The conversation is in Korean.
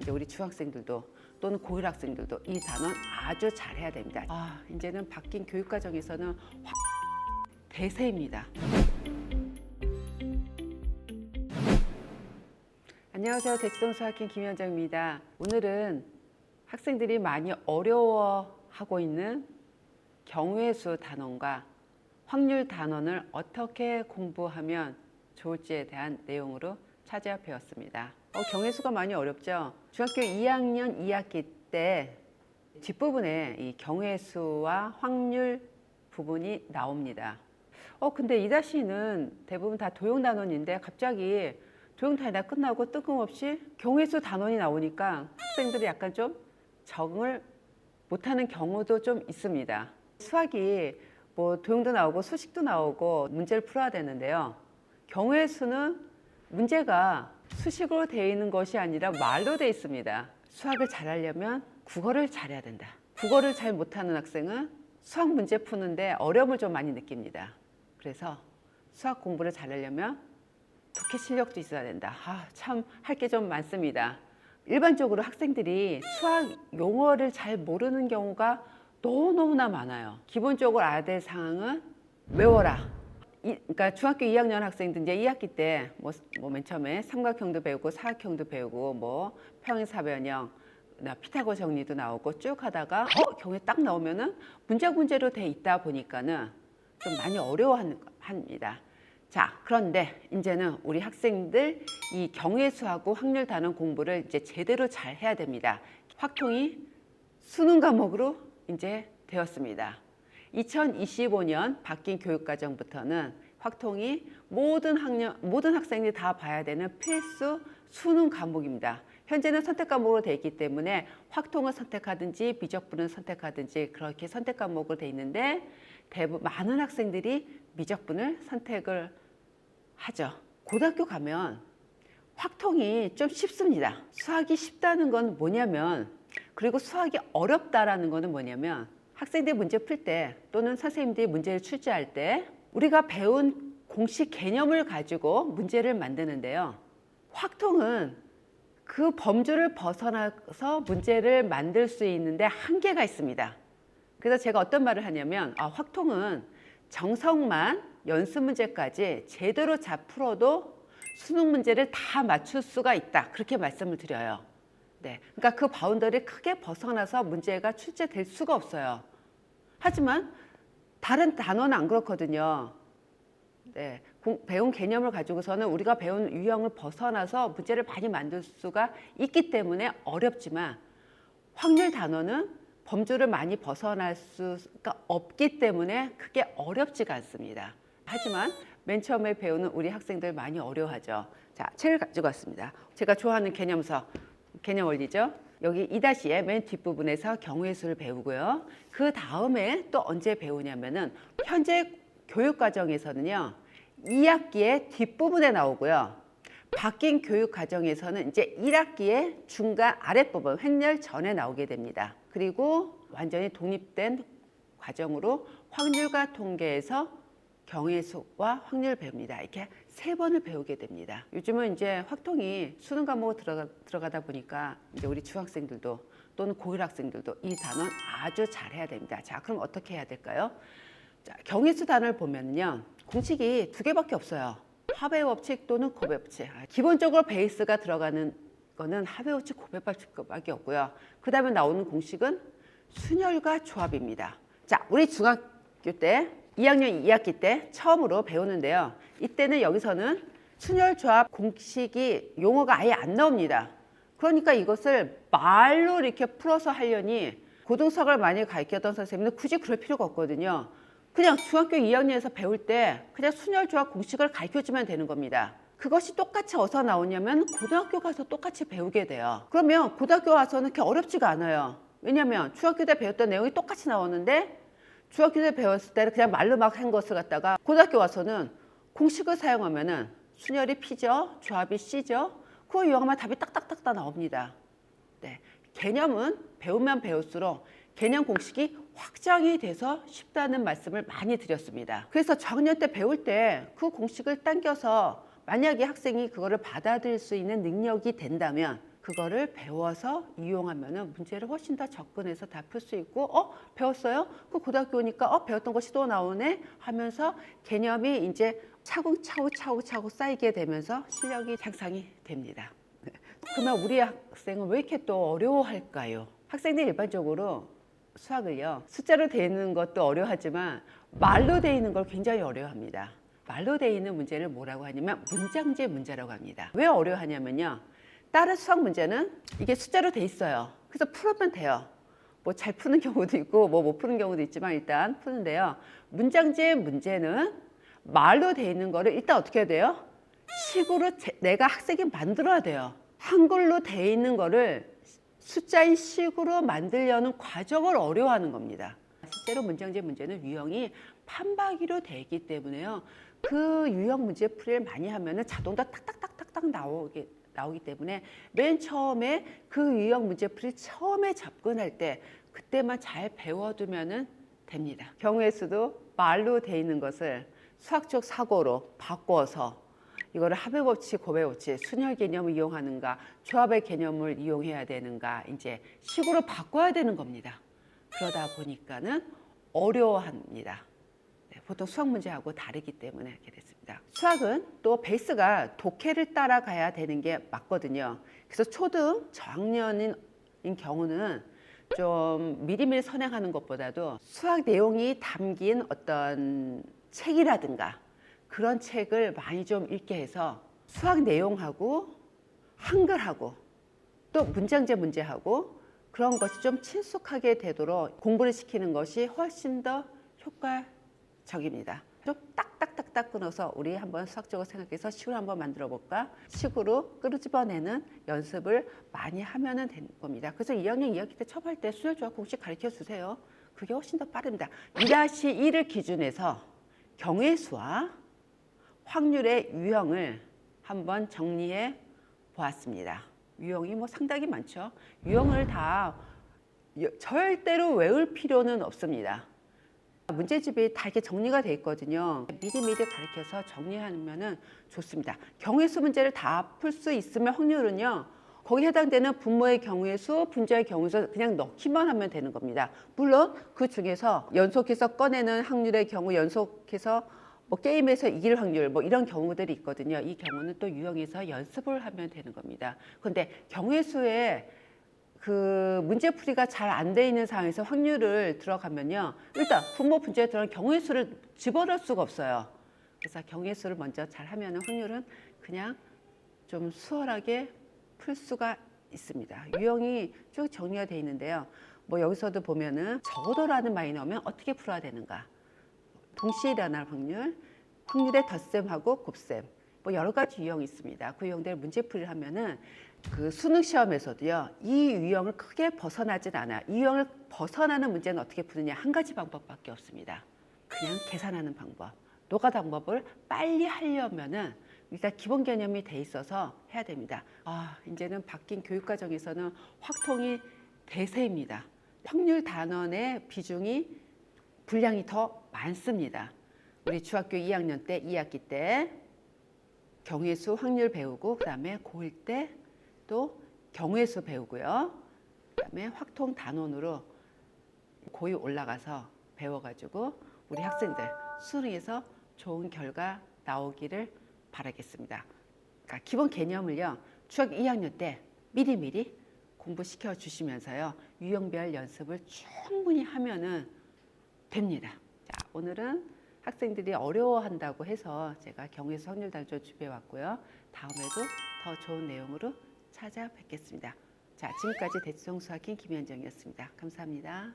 이제 우리 중학생들도 또는 고1 학생들도 이 단원 아주 잘해야 됩니다. 이제는 바뀐 교육과정에서는 대세입니다. 안녕하세요. 대치동 수학행 김현정입니다. 오늘은 학생들이 많이 어려워하고 있는 경우의 수 단원과 확률 단원을 어떻게 공부하면 좋을지에 대한 내용으로 찾아 배웠습니다. 경우의 수가 많이 어렵죠? 중학교 2학년 2학기 때 뒷부분에 이 경우의 수와 확률 부분이 나옵니다. 근데 이 다시는 대부분 다 도형 단원인데 갑자기 도형 단위 다 끝나고 뜬금없이 경우의 수 단원이 나오니까 학생들이 약간 좀 적응을 못하는 경우도 좀 있습니다. 수학이 뭐 도형도 나오고 수식도 나오고 문제를 풀어야 되는데요. 경우의 수는 문제가 수식으로 되어 있는 것이 아니라 말로 되어 있습니다. 수학을 잘하려면 국어를 잘해야 된다. 국어를 잘 못하는 학생은 수학 문제 푸는데 어려움을 좀 많이 느낍니다. 그래서 수학 공부를 잘하려면 독해 실력도 있어야 된다. 참 할 게 좀 많습니다. 일반적으로 학생들이 수학 용어를 잘 모르는 경우가 너무나 많아요. 기본적으로 알아야 될 사항은 외워라. 그러니까 중학교 2학년 학생들 이제 2학기 때 뭐 맨 처음에 삼각형도 배우고 사각형도 배우고 뭐 평행사변형, 피타고 정리도 나오고 쭉 하다가 경우에 딱 나오면은 문제로 돼 있다 보니까는 좀 많이 어려워합니다. 자, 그런데 이제는 우리 학생들 이 경우의 수하고 확률 단원 공부를 이제 제대로 잘 해야 됩니다. 확통이 수능 과목으로 이제 되었습니다. 2025년 바뀐 교육과정부터는 확통이 모든 학생들이 다 봐야 되는 필수 수능 과목입니다. 현재는 선택 과목으로 되어 있기 때문에 확통을 선택하든지 미적분을 선택하든지 그렇게 선택 과목으로 되어 있는데 많은 학생들이 미적분을 선택을 하죠. 고등학교 가면 확통이 좀 쉽습니다. 수학이 쉽다는 건 뭐냐면, 그리고 수학이 어렵다라는 거는 뭐냐면, 학생들이 문제 풀 때 또는 선생님들이 문제를 출제할 때 우리가 배운 공식 개념을 가지고 문제를 만드는데요. 확통은 그 범주를 벗어나서 문제를 만들 수 있는데 한계가 있습니다. 그래서 제가 어떤 말을 하냐면 확통은 정석만 연습 문제까지 제대로 잘 풀어도 수능 문제를 다 맞출 수가 있다. 그렇게 말씀을 드려요. 네, 그러니까 그 바운더리를 크게 벗어나서 문제가 출제될 수가 없어요. 하지만 다른 단원은 안 그렇거든요. 네, 배운 개념을 가지고서는 우리가 배운 유형을 벗어나서 문제를 많이 만들 수가 있기 때문에 어렵지만 확률 단원은 범주를 많이 벗어날 수가 없기 때문에 크게 어렵지가 않습니다. 하지만 맨 처음에 배우는 우리 학생들 많이 어려워하죠. 자, 책을 가지고 왔습니다. 제가 좋아하는 개념서, 개념 원리죠. 여기 2-의 맨 뒷부분에서 경우의 수를 배우고요. 그 다음에 또 언제 배우냐면은 현재 교육과정에서는요. 2학기의 뒷부분에 나오고요. 바뀐 교육과정에서는 이제 1학기의 중간 아랫부분, 횡렬 전에 나오게 됩니다. 그리고 완전히 독립된 과정으로 확률과 통계에서 경우의 수와 확률을 배웁니다. 이렇게 3번을 배우게 됩니다. 요즘은 이제 확통이 수능 과목으로 들어가다 보니까 이제 우리 중학생들도 또는 고1 학생들도 이 단원 아주 잘해야 됩니다. 자, 그럼 어떻게 해야 될까요? 자, 경우의 수 단원을 보면요. 공식이 2개밖에 없어요. 합의 법칙 또는 곱의 법칙. 기본적으로 베이스가 들어가는 거는 합의 법칙, 곱의 법칙밖에 없고요. 그 다음에 나오는 공식은 순열과 조합입니다. 자, 우리 중학교 때 2학년 2학기 때 처음으로 배우는데요. 이때는 여기서는 순열 조합 공식이 용어가 아예 안 나옵니다. 그러니까 이것을 말로 이렇게 풀어서 하려니 고등수학을 많이 가르쳤던 선생님은 굳이 그럴 필요가 없거든요. 그냥 중학교 2학년에서 배울 때 그냥 순열 조합 공식을 가르쳐주면 되는 겁니다. 그것이 똑같이 어디서 나오냐면 고등학교 가서 똑같이 배우게 돼요. 그러면 고등학교 와서는 그렇게 어렵지가 않아요. 왜냐하면 중학교 때 배웠던 내용이 똑같이 나오는데 중학교 때 배웠을 때는 그냥 말로 막 한 것을 갖다가 고등학교 와서는 공식을 사용하면은 순열이 P죠, 조합이 C죠. 그거 이용하면 답이 딱딱딱 다 나옵니다. 네, 개념은 배우면 배울수록 개념 공식이 확장이 돼서 쉽다는 말씀을 많이 드렸습니다. 그래서 저학년 때 배울 때 그 공식을 당겨서 만약에 학생이 그거를 받아들일 수 있는 능력이 된다면 그거를 배워서 이용하면은 문제를 훨씬 더 접근해서 다 풀 수 있고, 배웠어요? 그 고등학교 오니까 배웠던 것이 또 나오네 하면서 개념이 이제 차곡차곡 쌓이게 되면서 실력이 향상이 됩니다. 그러면 우리 학생은 왜 이렇게 또 어려워할까요? 학생들이 일반적으로 수학을요, 숫자로 되어 있는 것도 어려워하지만 말로 되어 있는 걸 굉장히 어려워합니다. 말로 되어 있는 문제를 뭐라고 하냐면 문장제 문제라고 합니다. 왜 어려워하냐면요, 다른 수학 문제는 이게 숫자로 돼 있어요. 그래서 풀면 돼요. 뭐 잘 푸는 경우도 있고 뭐 못 푸는 경우도 있지만 일단 푸는데요. 문장제 문제는 말로 돼 있는 거를 일단 어떻게 해야 돼요? 식으로 내가 학생이 만들어야 돼요. 한글로 돼 있는 거를 숫자인 식으로 만들려는 과정을 어려워하는 겁니다. 실제로 문장제 문제는 유형이 판박이로 되어 있기 때문에요. 그 유형 문제 풀이를 많이 하면은 자동으로 탁탁탁탁탁 나오기 때문에 맨 처음에 그 유형 문제 풀이 처음에 접근할 때 그때만 잘 배워두면은 됩니다. 경우의 수도 말로 돼 있는 것을 수학적 사고로 바꿔서 이거를 합의 법칙, 곱의 법칙, 순열 개념을 이용하는가, 조합의 개념을 이용해야 되는가, 이제 식으로 바꿔야 되는 겁니다. 그러다 보니까는 어려워합니다. 보통 수학 문제하고 다르기 때문에 이렇게 됐습니다. 수학은 또 베이스가 독해를 따라가야 되는 게 맞거든요. 그래서 초등 저학년인 경우는 좀 미리미리 선행하는 것보다도 수학 내용이 담긴 어떤 책이라든가 그런 책을 많이 좀 읽게 해서 수학 내용하고 한글하고 또 문장제 문제하고 그런 것이 좀 친숙하게 되도록 공부를 시키는 것이 훨씬 더 효과적입니다. 좀 딱딱딱딱 끊어서 우리 한번 수학적으로 생각해서 식으로 한번 만들어 볼까? 식으로 끄집어내는 연습을 많이 하면 되는 겁니다. 그래서 2학년 2학기 때 처음 할 때 순열조합 공식 가르쳐 주세요. 그게 훨씬 더 빠릅니다. 2-1을 기준해서 경우의 수와 확률의 유형을 한번 정리해 보았습니다. 유형이 뭐 상당히 많죠. 유형을 다 절대로 외울 필요는 없습니다. 문제집이 다 이렇게 정리가 돼 있거든요. 미리미리 가르쳐서 정리하면 좋습니다. 경우의 수 문제를 다 풀 수 있으면 확률은요, 거기에 해당되는 분모의 경우의 수, 분자의 경우의 수 그냥 넣기만 하면 되는 겁니다. 물론 그 중에서 연속해서 꺼내는 확률의 경우, 연속해서 뭐 게임에서 이길 확률 뭐 이런 경우들이 있거든요. 이 경우는 또 유형에서 연습을 하면 되는 겁니다. 그런데 경우의 수에 그 문제풀이가 잘 안 돼 있는 상황에서 확률을 들어가면요, 일단 분모 분자에 들어간 경우의 수를 집어넣을 수가 없어요. 그래서 경우의 수를 먼저 잘 하면 확률은 그냥 좀 수월하게 풀 수가 있습니다. 유형이 쭉 정리가 돼 있는데요. 뭐 여기서도 보면은 적어도라는 말이 나오면 어떻게 풀어야 되는가, 동시에 일어날 확률, 확률의 덧셈하고 곱셈, 뭐 여러 가지 유형이 있습니다. 그 유형들 문제풀이를 하면은 그 수능 시험에서도요, 이 유형을 크게 벗어나진 않아요. 이 유형을 벗어나는 문제는 어떻게 푸느냐, 한 가지 방법밖에 없습니다. 그냥 계산하는 방법. 노가다 방법을 빨리 하려면은 일단 기본 개념이 돼 있어서 해야 됩니다. 이제는 바뀐 교육 과정에서는 확통이 대세입니다. 확률 단원의 비중이 분량이 더 많습니다. 우리 중학교 2학년 때, 2학기 때 경우의 수 확률 배우고, 그 다음에 고1 때 또 경우의 수 배우고요. 그 다음에 확통 단원으로 고2 올라가서 배워가지고 우리 학생들 수능에서 좋은 결과 나오기를 바라겠습니다. 그러니까 기본 개념을요, 중학교 2학년 때 미리미리 공부시켜 주시면서요, 유형별 연습을 충분히 하면은 됩니다. 자, 오늘은 학생들이 어려워한다고 해서 제가 경우의 수 확률 단원 준비해 왔고요. 다음에도 더 좋은 내용으로 찾아뵙겠습니다. 자, 지금까지 대치동수학인 김현정이었습니다. 감사합니다.